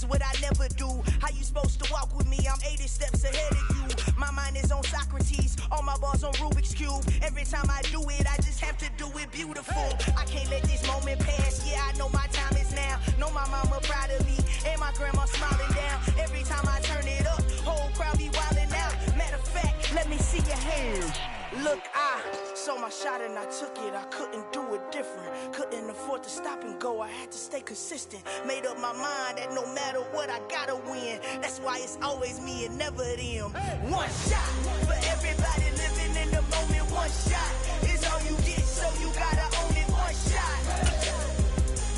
is what I never do. How you supposed to walk with me? I'm 80 steps ahead of you. My mind is on Socrates, all my balls on Rubik's Cube. Every time I do it, I just have to do it beautiful. I can't let this moment pass. Yeah, I know my time is now. Know my mama proud of me, and my grandma smiling down. Every time I turn it up, whole crowd be wildin' out. Matter of fact, let me see your hands. Look, I saw my shot and I took it. I couldn't do it different. Couldn't afford to stop and go. I had to stay consistent. Made up my mind that no matter what, I gotta win. That's why it's always me and never them. One shot for everybody living in the moment. One shot is all you get, so you gotta own it. One shot.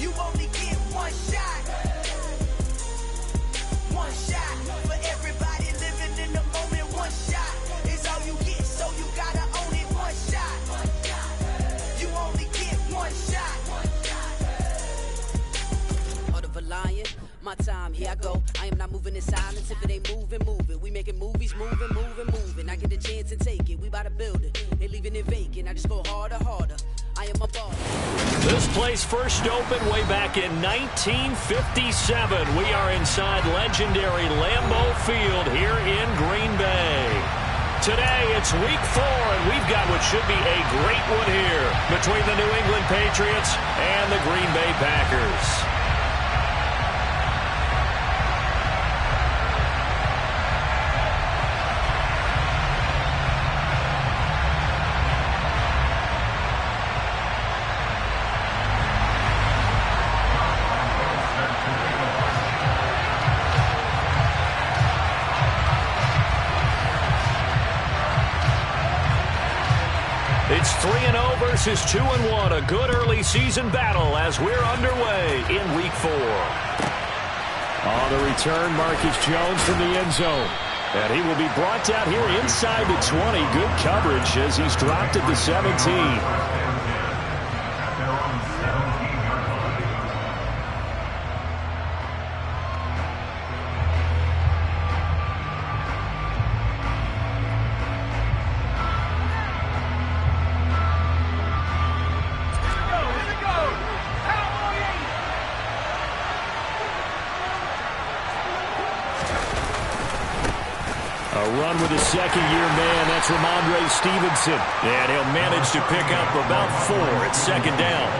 You only get one shot. One shot for everybody living in the moment. One shot is all you get, so you gotta own it. One shot. You only get one shot. Heart of a lion, my time, here I go. I am not moving in silence. If it ain't moving, moving. We making movies, moving. I get a chance and take it. We bout to build it. They leaving it vacant. I just go harder. I am a baller. This place first opened way back in 1957. We are inside legendary Lambeau Field here in Green Bay. Today, it's week 4, and we've got what should be a great one here between the New England Patriots and the Green Bay Packers. It's 3-0 versus 2-1. A good early season battle as we're underway in week 4. On the return, Marcus Jones from the end zone. And he will be brought down here inside the 20. Good coverage as he's dropped at the 17. Run with a second-year man. That's Ramondre Stevenson. And he'll manage to pick up about 4 at second down.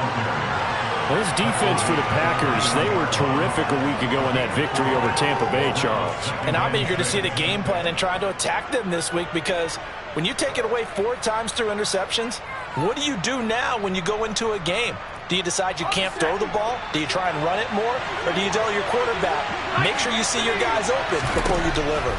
Well, this defense for the Packers, they were terrific a week ago in that victory over Tampa Bay, Charles. And I'm eager to see the game plan and try to attack them this week, because when you take it away 4 times through interceptions, what do you do now when you go into a game? Do you decide you can't throw the ball? Do you try and run it more? Or do you tell your quarterback, make sure you see your guys open before you deliver?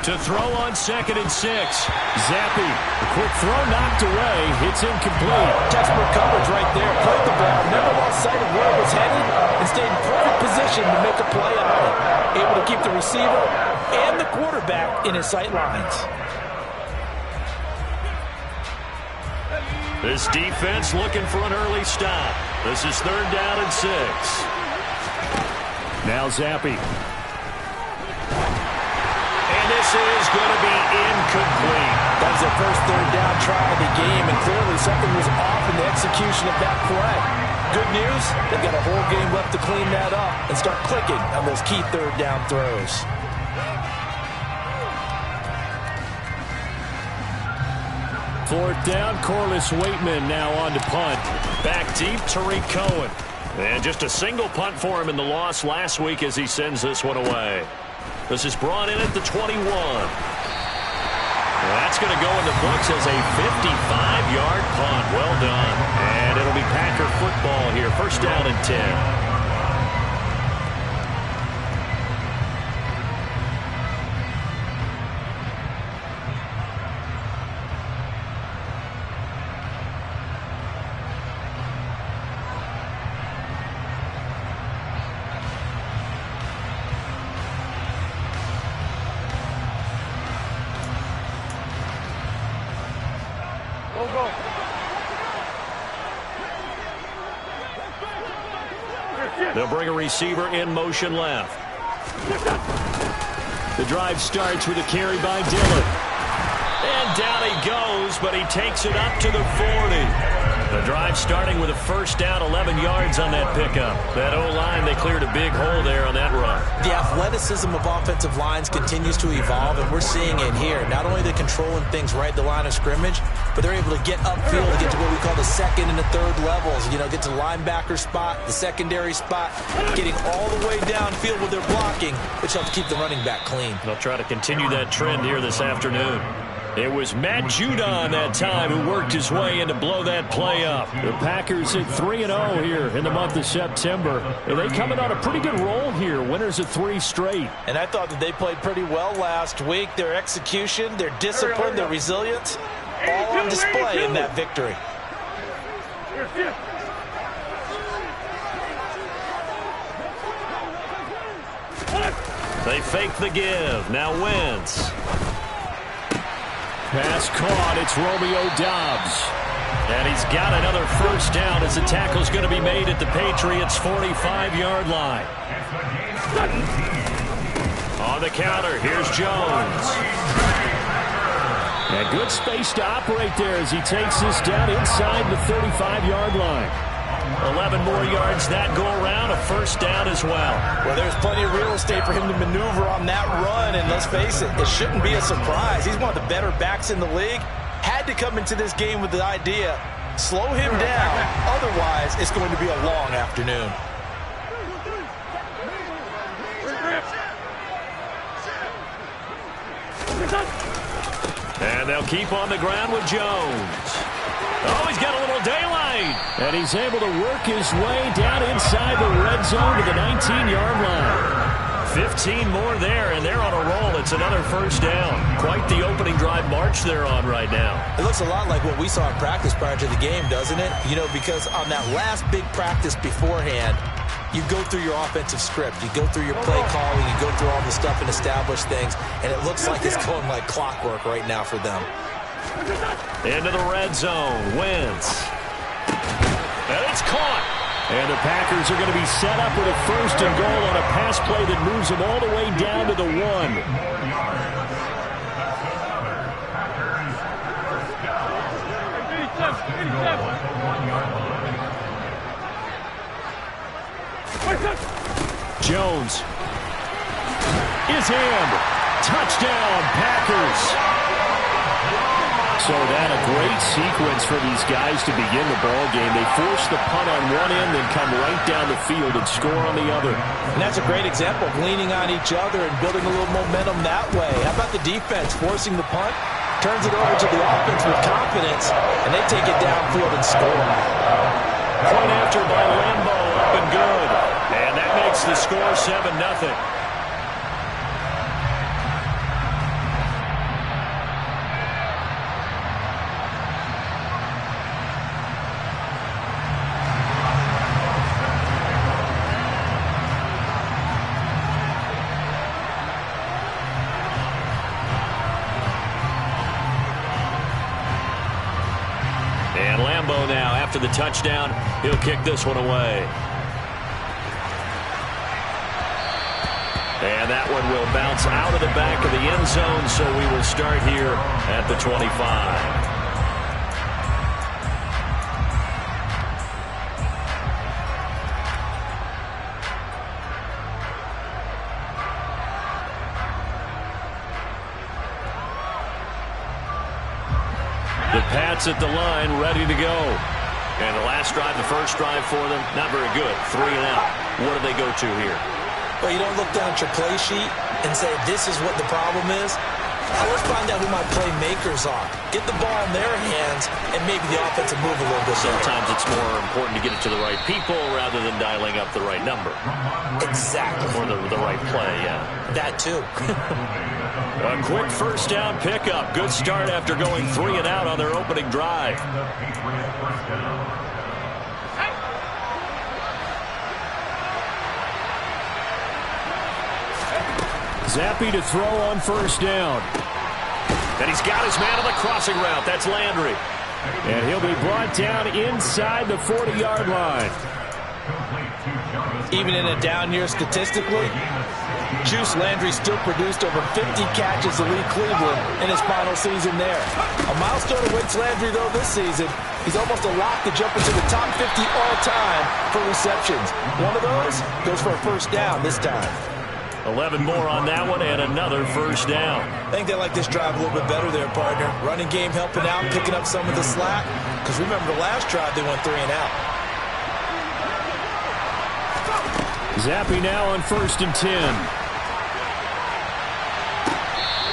To throw on 2nd and 6. Zappi, a quick throw knocked away. It's incomplete. Textbook coverage right there. Played the ball, never lost sight of where it was headed, and stayed in perfect position to make a play on it. Able to keep the receiver and the quarterback in his sight lines. This defense looking for an early stop. This is 3rd down and 6. Now Zappi. This is going to be incomplete. That was their first 3rd down try of the game, and clearly something was off in the execution of that play. Good news, they've got a whole game left to clean that up and start clicking on those key 3rd down throws. Fourth down, Corliss Waitman now on to punt. Back deep, Tariq Cohen. And just a single punt for him in the loss last week as he sends this one away. This is brought in at the 21. That's going to go in the books as a 55-yard punt. Well done. And it'll be Packer football here. 1st down and 10. They'll bring a receiver in motion left. The drive starts with a carry by Dillon. And down he goes, but he takes it up to the 40. The drive starting with a 1st down, 11 yards on that pickup. That O-line, they cleared a big hole there on that run. Yeah, athleticism of offensive lines continues to evolve, and we're seeing it here. Not only are they controlling things right at the line of scrimmage, but they're able to get upfield to get to what we call the second and the third levels. You know, get to the linebacker spot, the secondary spot, getting all the way downfield with their blocking, which helps keep the running back clean. They'll try to continue that trend here this afternoon. It was Matt Judon that time who worked his way in to blow that play up. The Packers at 3-0 here in the month of September. And they coming on a pretty good roll here. Winners of 3 straight. And I thought that they played pretty well last week. Their execution, their discipline, their resilience, all on display in that victory. They fake the give. Now Wentz. Pass caught. It's Romeo Doubs. And he's got another first down as the tackle's going to be made at the Patriots' 45-yard line. On the counter, here's Jones. And good space to operate there as he takes this down inside the 35-yard line. 11 more yards that go around, a first down as well. Well, there's plenty of real estate for him to maneuver on that run, and let's face it, it shouldn't be a surprise. He's one of the better backs in the league. Had to come into this game with the idea, slow him down, otherwise it's going to be a long afternoon. And they'll keep on the ground with Jones. Oh, he's got a little daylight. And he's able to work his way down inside the red zone to the 19-yard line. 15 more there, and they're on a roll. It's another first down. Quite the opening drive march they're on right now. It looks a lot like what we saw in practice prior to the game, doesn't it? You know, because on that last big practice beforehand, you go through your offensive script. You go through your play calling. You go through all the stuff and establish things, and it looks like it's going like clockwork right now for them. Into the red zone. Wentz. And it's caught. And the Packers are going to be set up with a first and goal on a pass play that moves them all the way down to the 1. Jones is in. Touchdown, Packers. So that a great sequence for these guys to begin the ball game. They force the punt on one end, then come right down the field and score on the other. And that's a great example of leaning on each other and building a little momentum that way. How about the defense forcing the punt? Turns it over to the offense with confidence, and they take it downfield and score. Point after by Lambeau, up and good. And that makes the score 7-0. And Lambeau now, after the touchdown, he'll kick this one away. And that one will bounce out of the back of the end zone, so we will start here at the 25. The Pats at the line, ready to go. And the last drive, the first drive for them, not very good. 3 and out. What do they go to here? Well, you don't look down at your play sheet and say, this is what the problem is. Now let's find out who my playmakers are. Get the ball in their hands and maybe the offensive move a little bit. Sometimes it's more important to get it to the right people rather than dialing up the right number. Exactly. Or the right play, yeah. That too. A quick first down pickup. Good start after going 3 and out on their opening drive. Zappi to throw on first down. And he's got his man on the crossing route. That's Landry. And he'll be brought down inside the 40-yard line. Even in a down year statistically, Juice Landry still produced over 50 catches to lead Cleveland in his final season there. A milestone awaits Landry, though, this season. He's almost a lock to jump into the top 50 all-time for receptions. One of those goes for a first down this time. 11 more on that one and another first down. I think they like this drive a little bit better there, partner. Running game helping out, picking up some of the slack. Because remember the last drive, they went 3 and out. Zappy now on 1st and 10.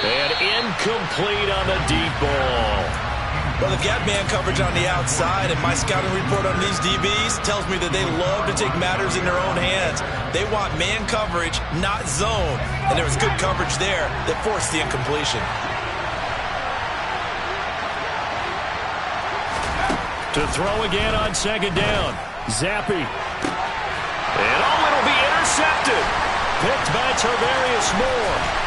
And incomplete on the deep ball. Well, they've got man coverage on the outside, and my scouting report on these DBs tells me that they love to take matters in their own hands. They want man coverage, not zone. And there was good coverage there that forced the incompletion. To throw again on 2nd down. Zappy. And it'll be intercepted. Picked by Tarvarius Moore.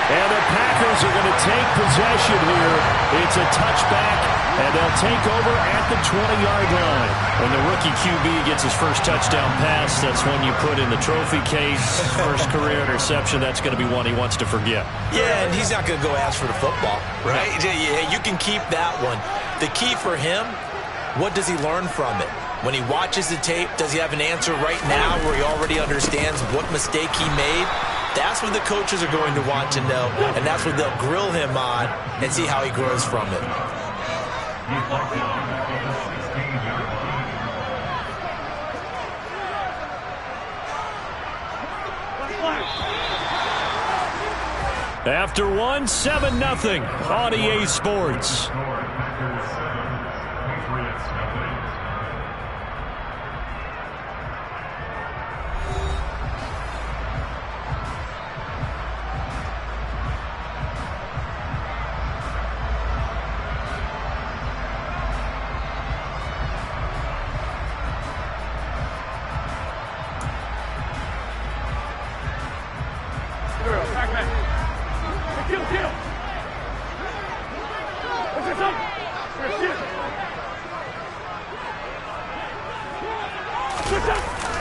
And the Packers are going to take possession here. It's a touchback, and they'll take over at the 20-yard line. When the rookie QB gets his first touchdown pass, that's when you put in the trophy case. First career interception, that's going to be one he wants to forget. Yeah, and he's not going to go ask for the football, right? Yeah, you can keep that one. The key for him, what does he learn from it? When he watches the tape, does he have an answer right now where he already understands what mistake he made? That's what the coaches are going to want to know, and that's what they'll grill him on and see how he grows from it. After one, 7-0 on EA Sports.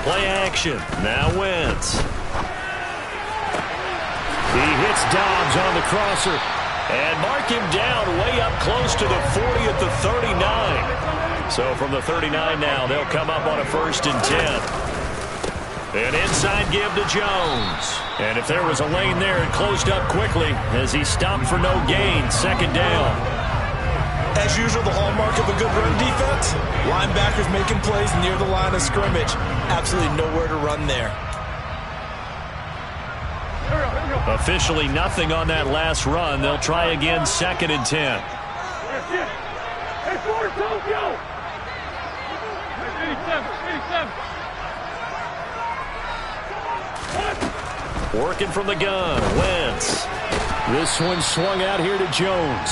Play action. Now Wentz. He hits Dobbs on the crosser. And mark him down way up close to the 40 at the 39. So from the 39 now, they'll come up on a 1st and 10. An inside give to Jones. And if there was a lane there, it closed up quickly as he stopped for no gain. 2nd down. As usual, the hallmark of a good run defense, linebackers making plays near the line of scrimmage. Absolutely nowhere to run there. Officially nothing on that last run. They'll try again 2nd and 10. Working from the gun, Wentz. This one swung out here to Jones.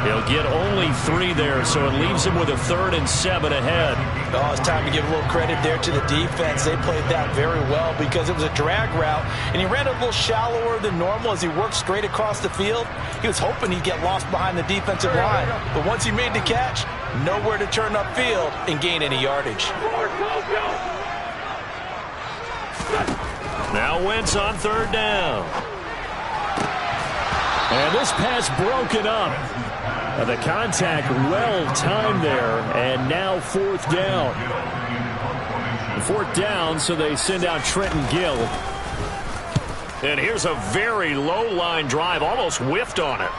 He'll get only 3 there, so it leaves him with a 3rd and 7 ahead. Oh, it's time to give a little credit there to the defense. They played that very well because it was a drag route, and he ran a little shallower than normal as he worked straight across the field. He was hoping he'd get lost behind the defensive line, but once he made the catch, nowhere to turn upfield and gain any yardage. Now Wentz on 3rd down. And this pass broken up. The contact well timed there, and now 4th down. 4th down, so they send out Trenton Gill. And here's a very low line drive, almost whiffed on it.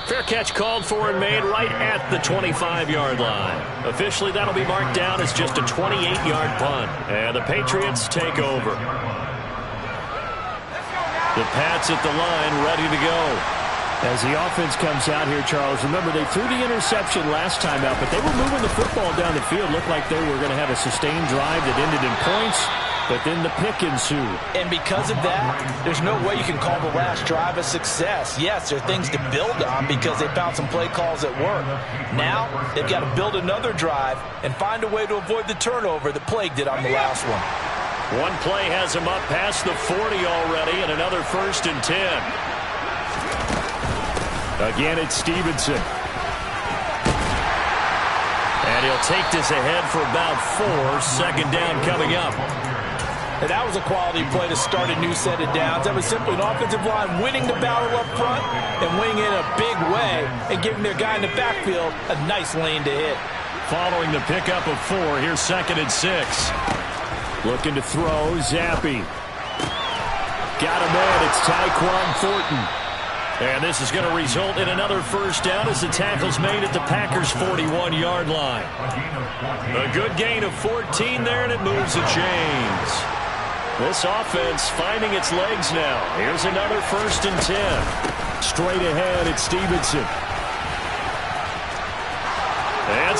Fair catch called for and made right at the 25-yard line. Officially, that'll be marked down as just a 28-yard punt. And the Patriots take over. The Pats at the line, ready to go. As the offense comes out here, Charles, remember they threw the interception last time out, but they were moving the football down the field. Looked like they were going to have a sustained drive that ended in points, but then the pick ensued. And because of that, there's no way you can call the last drive a success. Yes, there are things to build on because they found some play calls that work. Now, they've got to build another drive and find a way to avoid the turnover that plagued it on the last one. One play has him up past the 40 already, and another 1st and 10. Again, it's Stevenson. And he'll take this ahead for about 4. 2nd down coming up. And that was a quality play to start a new set of downs. That was simply an offensive line winning the battle up front and winning in a big way and giving their guy in the backfield a nice lane to hit. Following the pickup of 4, here's 2nd and 6. Looking to throw, Zappi. Got him in, it's Tyquan Thornton. And this is going to result in another first down as the tackle's made at the Packers' 41-yard line. A good gain of 14 there, and it moves the chains. This offense finding its legs now. Here's another 1st and 10. Straight ahead, it's Stevenson. And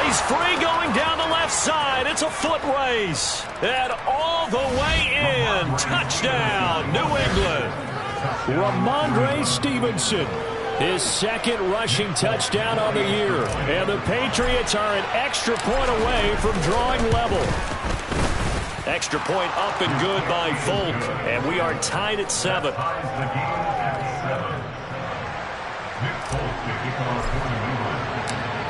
he's free going down the left side. It's a foot race. And all the way in. Touchdown, New England. Ramondre Stevenson, his 2nd rushing touchdown on the year. And the Patriots are an extra point away from drawing level. Extra point up and good by Volk. And we are tied at 7.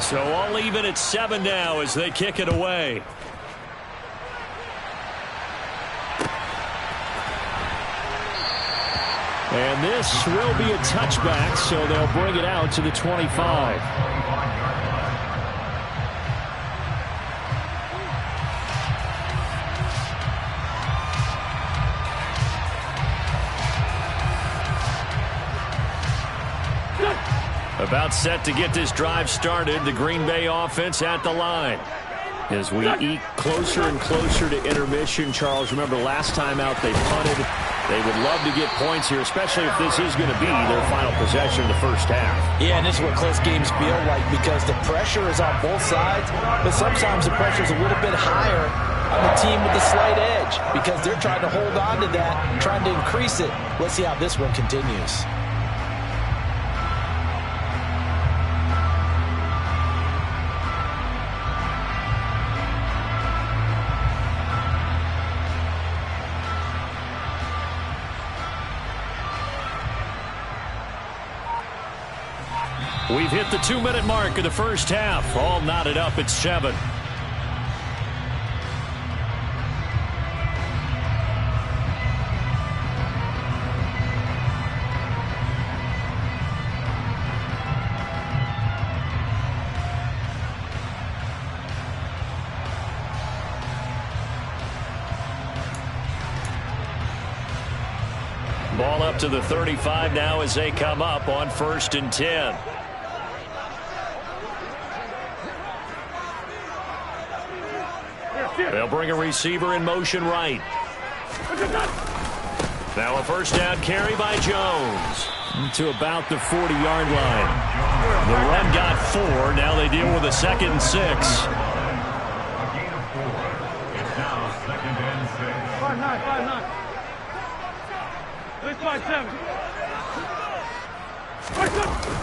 So all even at 7 now as they kick it away. And this will be a touchback, so they'll bring it out to the 25. About set to get this drive started, the Green Bay offense at the line. As we eke closer and closer to intermission, Charles, remember last time out they punted. They would love to get points here, especially if this is going to be their final possession of the first half. Yeah, and this is what close games feel like because the pressure is on both sides, but sometimes the pressure is a little bit higher on the team with the slight edge because they're trying to hold on to that, trying to increase it. Let's see how this one continues. We've hit the 2-minute mark of the first half. All knotted up at 7. Ball up to the 35 now as they come up on 1st and 10. They'll bring a receiver in motion right. Now a first down carry by Jones to about the 40-yard line. The run got 4. Now they deal with a 2nd and 6.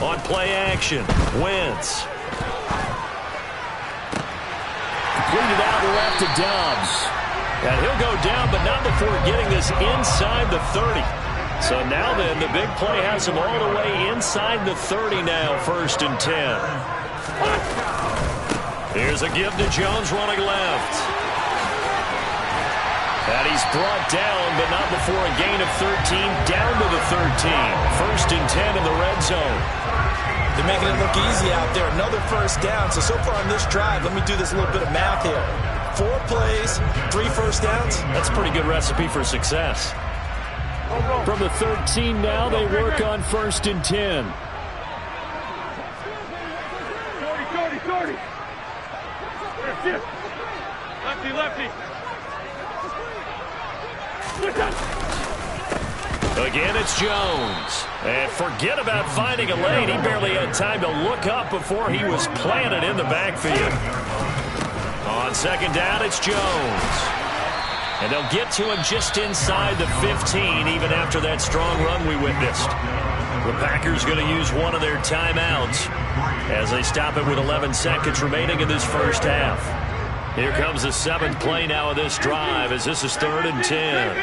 On play action, Wentz. Completed out left to Dobbs. And he'll go down, but not before getting this inside the 30. So now then, the big play has him all the way inside the 30 now, 1st and 10. Here's a give to Jones running left. And he's brought down, but not before a gain of 13, down to the 13. 1st and 10 in the red zone. They're making it look easy out there. Another first down. So far on this drive, let me do this little bit of math here. 4 plays, 3 first downs. That's a pretty good recipe for success. From the 13 now, they work on 1st and 10. 30. Lefty. Again, it's Jones. And forget about finding a lane. He barely had time to look up before he was planted in the backfield. On 2nd down, it's Jones. And they'll get to him just inside the 15, even after that strong run we witnessed. The Packers going to use one of their timeouts as they stop it with 11 seconds remaining in this first half. Here comes the 7th play now of this drive as this is 3rd and 10.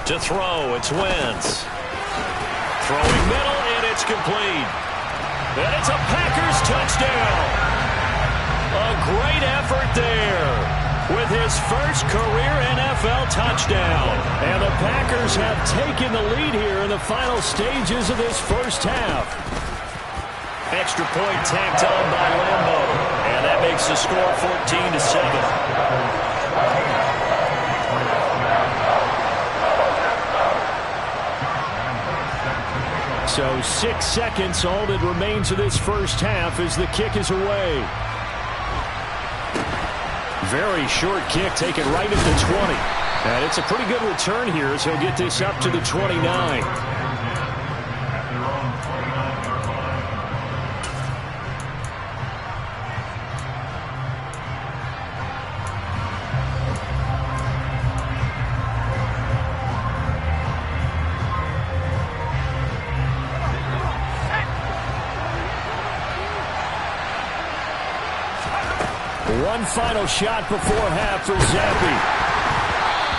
To throw, it's Wentz. Throwing middle, and it's complete. And it's a Packers touchdown. A great effort there. with his first career NFL touchdown. And the Packers have taken the lead here in the final stages of this first half. Extra point tacked on by Lambo. And that makes the score 14-7. So 6 seconds, all that remains of this first half as the kick is away. Very short kick taken right at the 20. And it's a pretty good return here as he'll get this up to the 29. One final shot before half for Zappi.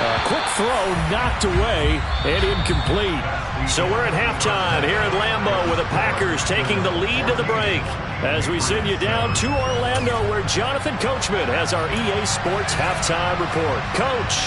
A quick throw knocked away and incomplete. So we're at halftime here at Lambeau with the Packers taking the lead to the break. As we send you down to Orlando where Jonathan Coachman has our EA Sports halftime report. Coach.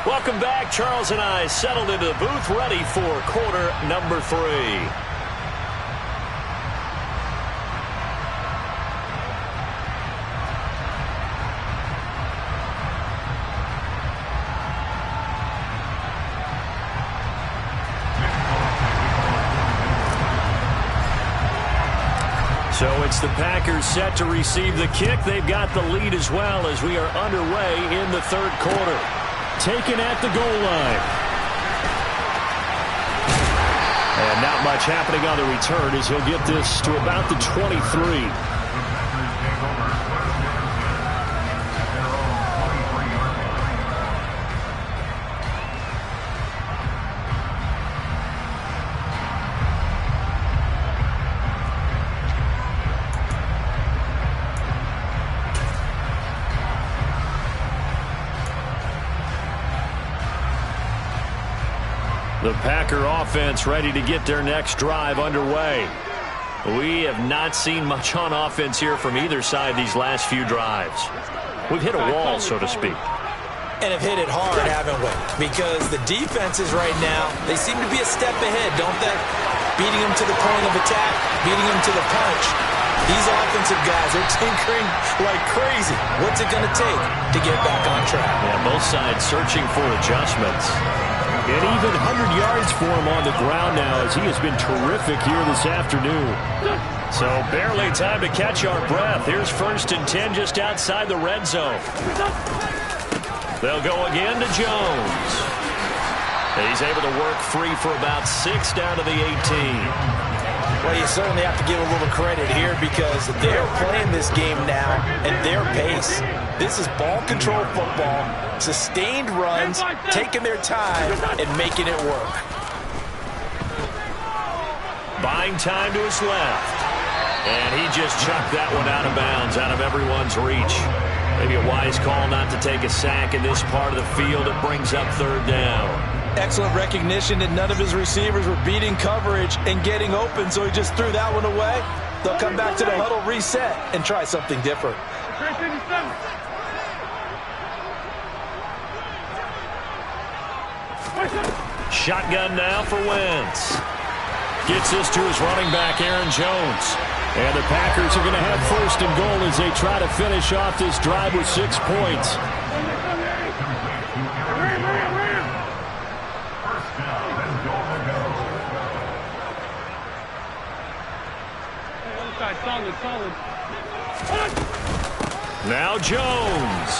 Welcome back. Charles and I settled into the booth ready for quarter number 3. So it's the Packers set to receive the kick. They've got the lead as well as we are underway in the third quarter. Taken at the goal line. And not much happening on the return as he'll get this to about the 23. The Packer offense ready to get their next drive underway. We have not seen much on offense here from either side these last few drives. We've hit a wall, so to speak. And have hit it hard, haven't we? Because the defenses right now, they seem to be a step ahead, don't they? Beating them to the point of attack, beating them to the punch. These offensive guys are tinkering like crazy. What's it going to take to get back on track? Yeah, both sides searching for adjustments. And even 100 yards for him on the ground now as he has been terrific here this afternoon. So barely time to catch our breath. Here's 1st and 10 just outside the red zone. They'll go again to Jones. He's able to work free for about 6 down to the 18. Well, you certainly have to give a little credit here because they're playing this game now at their pace. This is ball control football, sustained runs, taking their time and making it work. Buying time to his left. And he just chucked that one out of bounds, out of everyone's reach. Maybe a wise call not to take a sack in this part of the field. It brings up 3rd down. Excellent recognition that none of his receivers were beating coverage and getting open, so he just threw that one away. They'll come back to the huddle, reset, and try something different. Shotgun now for Wentz. Gets this to his running back, Aaron Jones. And the Packers are going to have 1st and goal as they try to finish off this drive with 6 points. Solid. Now Jones.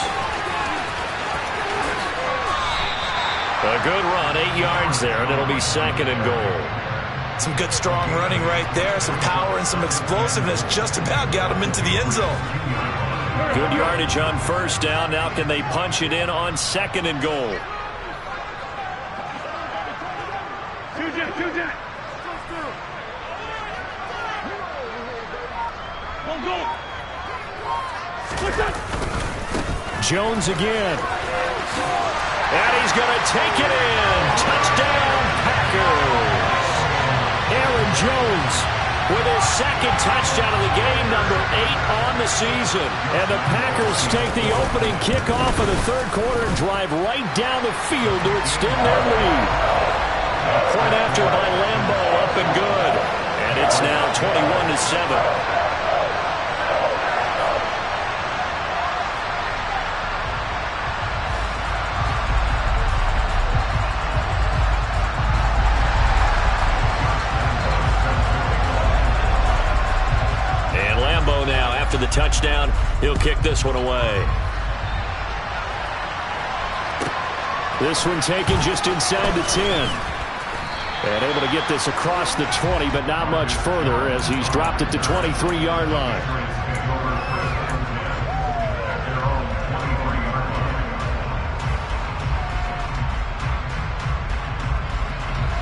A good run, 8 yards there, and it'll be 2nd and goal. Some good strong running right there, some power and some explosiveness just about got him into the end zone. Good yardage on 1st down. Now can they punch it in on 2nd and goal? Jones again. And he's going to take it in. Touchdown, Packers. Aaron Jones with his second touchdown of the game, number 8 on the season. And the Packers take the opening kickoff of the third quarter and drive right down the field to extend their lead. Point after by Lambo, up and good. And it's now 21-7. Now after the touchdown, he'll kick this one away. This one taken just inside the 10. And able to get this across the 20, but not much further as he's dropped it to 23-yard line.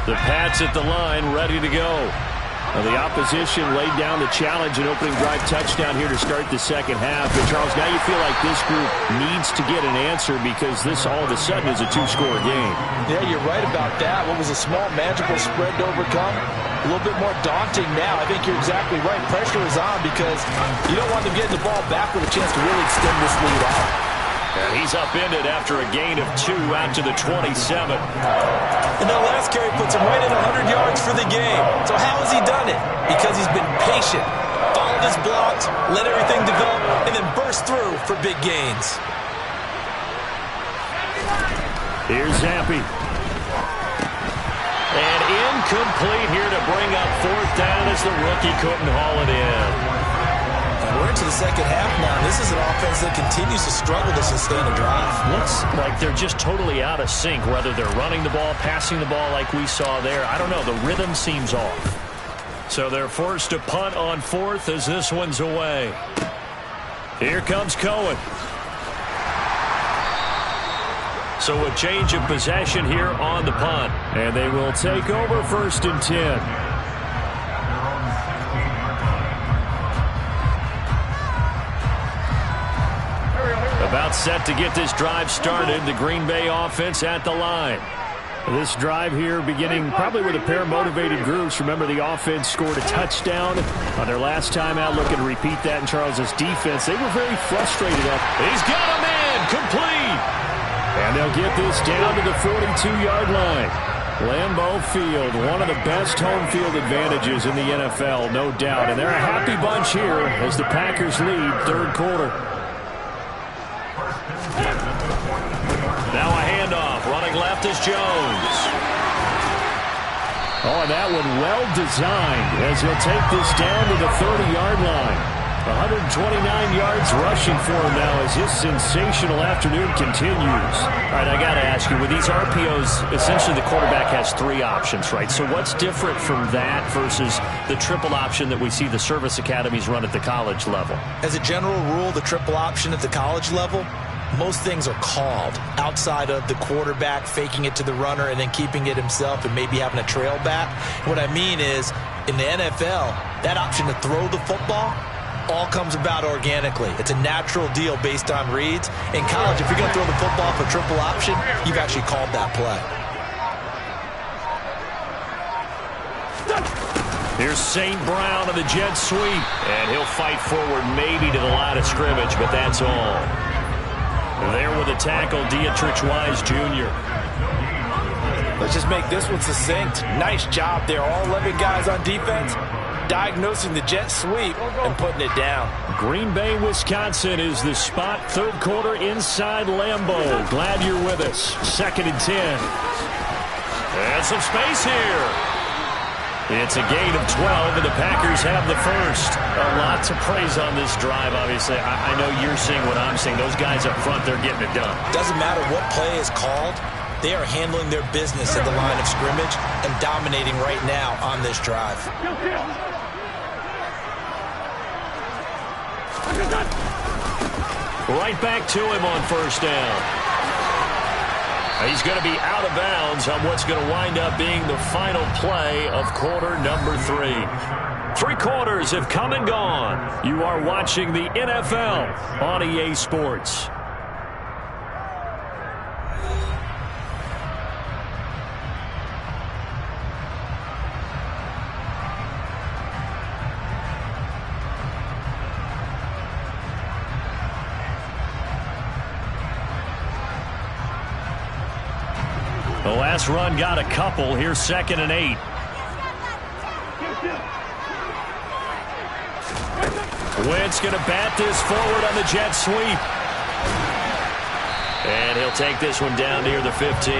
The Pats at the line, ready to go. Well, the opposition laid down the challenge and opening drive touchdown here to start the second half. But, Charles, now you feel like this group needs to get an answer because this all of a sudden is a two-score game. Yeah, you're right about that. What was a small, manageable spread to overcome, a little bit more daunting now. I think you're exactly right. Pressure is on because you don't want them getting the ball back with a chance to really extend this lead out. And he's upended after a gain of 2 out to the 27. And that last carry puts him right at 100 yards for the game. So how has he done it? Because he's been patient, followed his blocks, let everything develop, and then burst through for big gains. Here's Zampi. And incomplete here to bring up fourth down as the rookie couldn't haul it in. We're into the second half now. This is an offense that continues to struggle to sustain a drive. Looks like they're just totally out of sync, whether they're running the ball, passing the ball like we saw there. I don't know. The rhythm seems off. So they're forced to punt on fourth as this one's away. Here comes Cohen. So a change of possession here on the punt. And they will take over 1st and 10. About set to get this drive started. The Green Bay offense at the line. This drive here beginning probably with a pair of motivated groups. Remember, the offense scored a touchdown on their last time out. Looking to repeat that in Charles's defense. They were very frustrated. He's got a man complete. And they'll get this down to the 42-yard line. Lambeau Field, one of the best home field advantages in the NFL, no doubt. And they're a happy bunch here as the Packers lead third quarter. Now a handoff. Running left is Jones. Oh, and that one well designed as he'll take this down to the 30-yard line. 129 yards rushing for him now as his sensational afternoon continues. All right, I got to ask you, with these RPOs, essentially the quarterback has 3 options, right? So what's different from that versus the triple option that we see the service academies run at the college level? As a general rule, the triple option at the college level, most things are called outside of the quarterback faking it to the runner and then keeping it himself and maybe having a trail back. What I mean is, in the NFL, that option to throw the football all comes about organically. It's a natural deal based on reads. In college, if you're going to throw the football for triple option, you've actually called that play. Here's St. Brown of the jet sweep, and he'll fight forward maybe to the line of scrimmage, but that's all. There with a tackle, Dietrich Wise Jr. Let's just make this one succinct. Nice job there. All 11 guys on defense diagnosing the jet sweep and putting it down. Green Bay, Wisconsin is the spot. Third quarter inside Lambeau. Glad you're with us. 2nd and 10. And some space here. It's a gain of 12, and the Packers have the first. A lot to praise on this drive, obviously. I know you're seeing what I'm seeing. Those guys up front, they're getting it done. Doesn't matter what play is called. They are handling their business at the line of scrimmage and dominating right now on this drive. Right back to him on first down. He's going to be out of bounds on what's going to wind up being the final play of quarter number 3. 3 quarters have come and gone. You are watching the NFL on EA Sports. The last run got a couple. Here's 2nd and 8. Wentz going to bat this forward on the jet sweep. And he'll take this one down near the 15.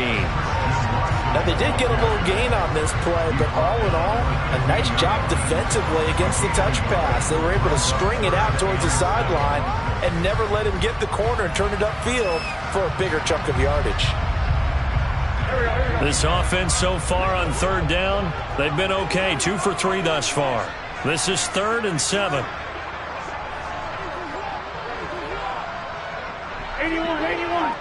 Now, they did get a little gain on this play, but all in all, a nice job defensively against the touch pass. They were able to string it out towards the sideline and never let him get the corner and turn it upfield for a bigger chunk of yardage. This offense so far on 3rd down, they've been okay. 2 for 3 thus far. This is 3rd and 7. 81.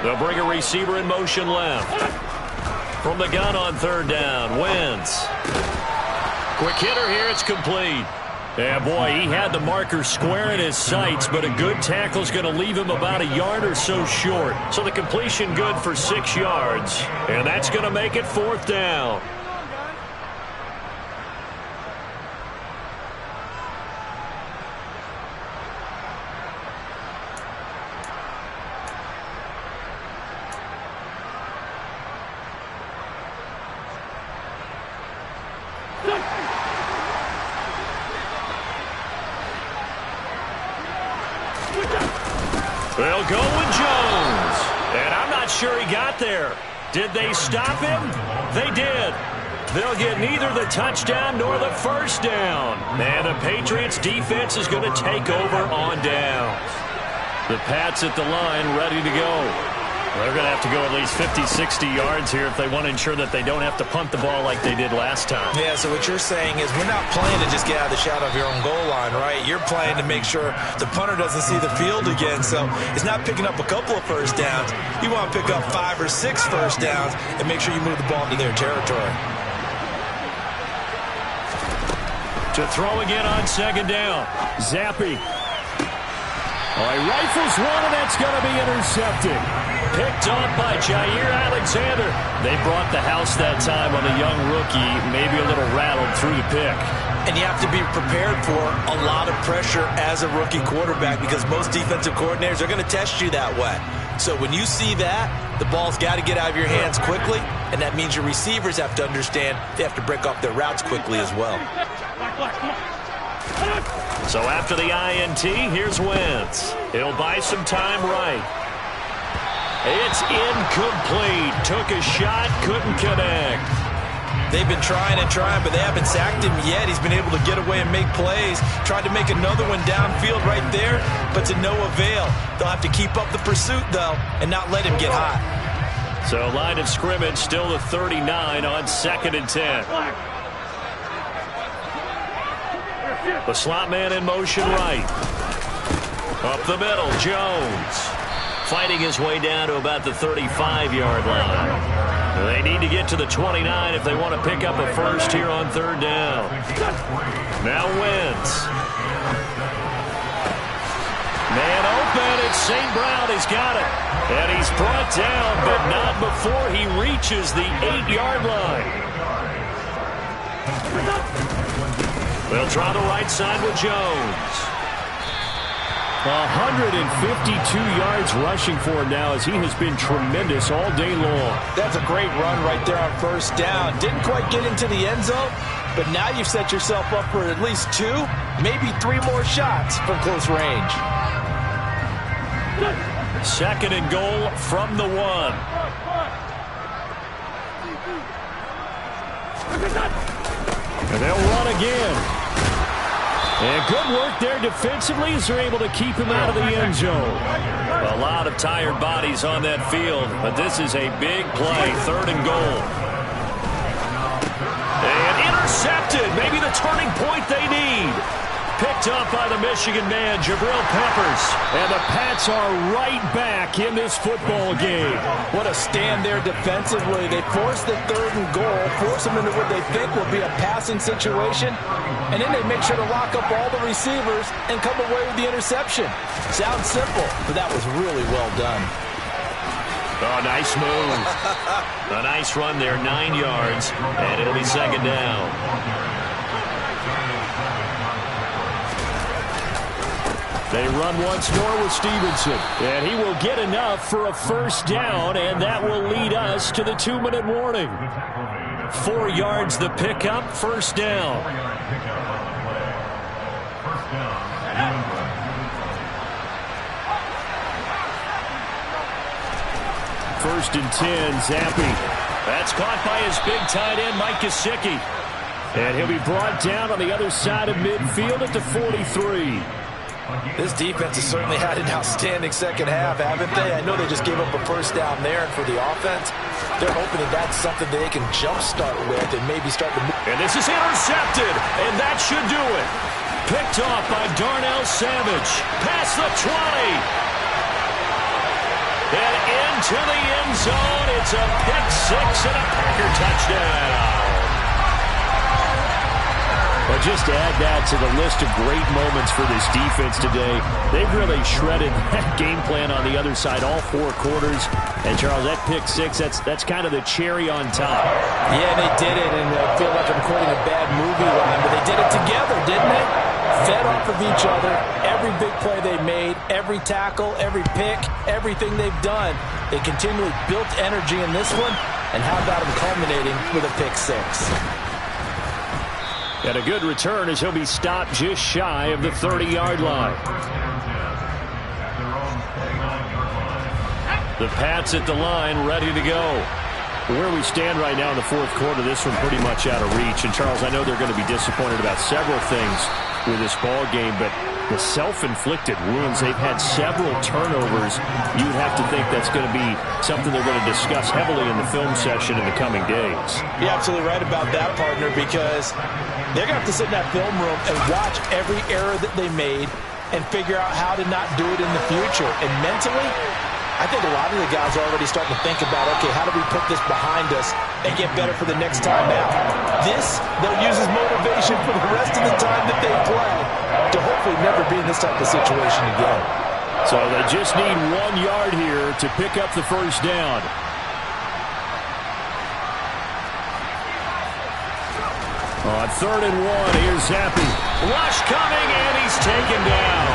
They'll bring a receiver in motion left. From the gun on 3rd down, Wentz. Quick hitter here, it's complete. Yeah, boy, he had the marker square in his sights, but a good tackle is going to leave him about a yard or so short. So the completion good for 6 yards, and that's going to make it 4th down. They'll go with Jones. And I'm not sure he got there. Did they stop him? They did. They'll get neither the touchdown nor the 1st down. And the Patriots defense is going to take over on downs. The Pats at the line ready to go. They're going to have to go at least 50, 60 yards here if they want to ensure that they don't have to punt the ball like they did last time. Yeah, so what you're saying is we're not playing to just get out of the shadow of your own goal line, right? You're playing to make sure the punter doesn't see the field again. So it's not picking up a couple of 1st downs. You want to pick up 5 or 6 1st downs and make sure you move the ball into their territory. To throw again on 2nd down. Zappi. Oh, he rifles one, and that's going to be intercepted. Picked off by Jair Alexander. They brought the house that time on a young rookie, maybe a little rattled through the pick. And you have to be prepared for a lot of pressure as a rookie quarterback because most defensive coordinators are going to test you that way. So when you see that, the ball's got to get out of your hands quickly, and that means your receivers have to understand they have to break off their routes quickly as well. So after the INT, here's Wentz. He'll buy some time right. It's incomplete. Took a shot, couldn't connect. They've been trying and trying, but they haven't sacked him yet. He's been able to get away and make plays. Tried to make another one downfield right there, but to no avail. They'll have to keep up the pursuit, though, and not let him get hot. So line of scrimmage still the 39 on 2nd and 10. The slot man in motion right. Up the middle, Jones. Fighting his way down to about the 35-yard line. They need to get to the 29 if they want to pick up a 1st here on 3rd down. Now Wentz. Man open, it's St. Brown, he's got it. And he's brought down, but not before he reaches the 8-yard line. They'll try the right side with Jones. 152 yards rushing for him now as he has been tremendous all day long. That's a great run right there on 1st down. Didn't quite get into the end zone, but now you've set yourself up for at least 2, maybe 3 more shots from close range. 2nd and goal from the 1. And they'll run again. And good work there defensively as they're able to keep him out of the end zone. A lot of tired bodies on that field, but this is a big play. 3rd and goal. And intercepted. Maybe the turning point they need. Picked up by the Michigan man, Jabril Peppers. And the Pats are right back in this football game. What a stand there defensively. They force the 3rd and goal, force them into what they think will be a passing situation, and then they make sure to lock up all the receivers and come away with the interception. Sounds simple, but that was really well done. Oh, nice move. A nice run there, 9 yards, and it'll be 2nd down. They run once more with Stevenson, and he will get enough for a 1st down, and that will lead us to the 2-minute warning. 4 yards the pickup, 1st down. 1st and 10, Zappi. That's caught by his big tight end, Mike Gesicki. And he'll be brought down on the other side of midfield at the 43. This defense has certainly had an outstanding 2nd half, haven't they? I know they just gave up a 1st down there, and for the offense, they're hoping that that's something that they can jumpstart with and maybe start to move. And this is intercepted, and that should do it. Picked off by Darnell Savage. Past the 20. And into the end zone. It's a pick 6 and a Packer touchdown. Well, just to add that to the list of great moments for this defense today, they've really shredded that game plan on the other side all 4 quarters. And, Charles, that pick 6, that's kind of the cherry on top. Yeah, they did it, and I feel like I'm quoting a bad movie line, but they did it together, didn't they? Fed off of each other, every big play they made, every tackle, every pick, everything they've done. They continually built energy in this one, and how about them culminating with a pick 6? And a good return as he'll be stopped just shy of the 30-yard line. The Pats at the line, ready to go. Where we stand right now in the 4th quarter, this one pretty much out of reach. And, Charles, I know they're going to be disappointed about several things with this ball game, but the self-inflicted wounds, they've had several turnovers. You would have to think that's going to be something they're going to discuss heavily in the film session in the coming days. You're absolutely right about that, partner, because they're going to have to sit in that film room and watch every error that they made and figure out how to not do it in the future. And mentally, I think a lot of the guys are already starting to think about, okay, how do we put this behind us and get better for the next time out? This, they'll use as motivation for the rest of the time that they play to hopefully never be in this type of situation again. So they just need 1 yard here to pick up the 1st down. On 3rd and 1, here's Zappi. Rush coming, and he's taken down.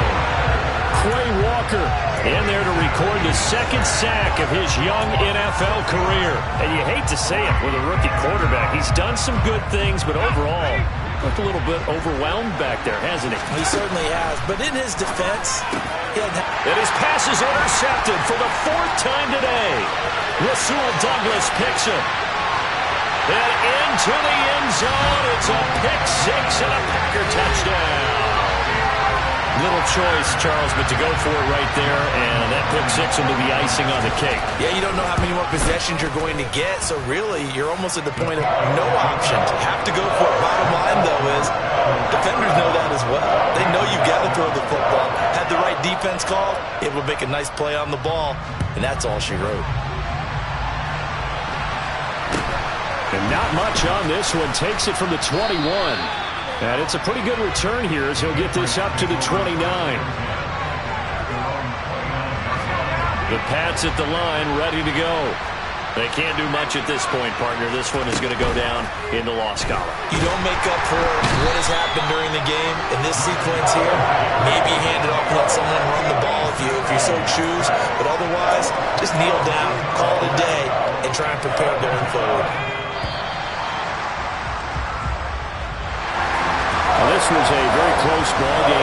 Quay Walker in there to record the 2nd sack of his young NFL career. And you hate to say it with a rookie quarterback. He's done some good things, but overall, looked a little bit overwhelmed back there, hasn't he? He certainly has. But in his defense, and his pass is intercepted for the 4th time today. Rasul Douglas picks it. And into the end zone, it's a pick 6 and a Packer touchdown. Little choice, Charles, but to go for it right there, and that pick 6 will be the icing on the cake. Yeah, you don't know how many more possessions you're going to get, so really you're almost at the point of no options. Have to go for it. Bottom line, though, is defenders know that as well. They know you've got to throw the football. Had the right defense call, it will make a nice play on the ball, and that's all she wrote. And not much on this one. Takes it from the 21. And it's a pretty good return here as he'll get this up to the 29. The Pats at the line, ready to go. They can't do much at this point, partner. This one is going to go down in the loss column. You don't make up for what has happened during the game in this sequence here. Maybe hand it off and let someone run the ball if you so choose. But otherwise, just kneel down, call it a day, and try and prepare going forward. Well, this was a very close ball game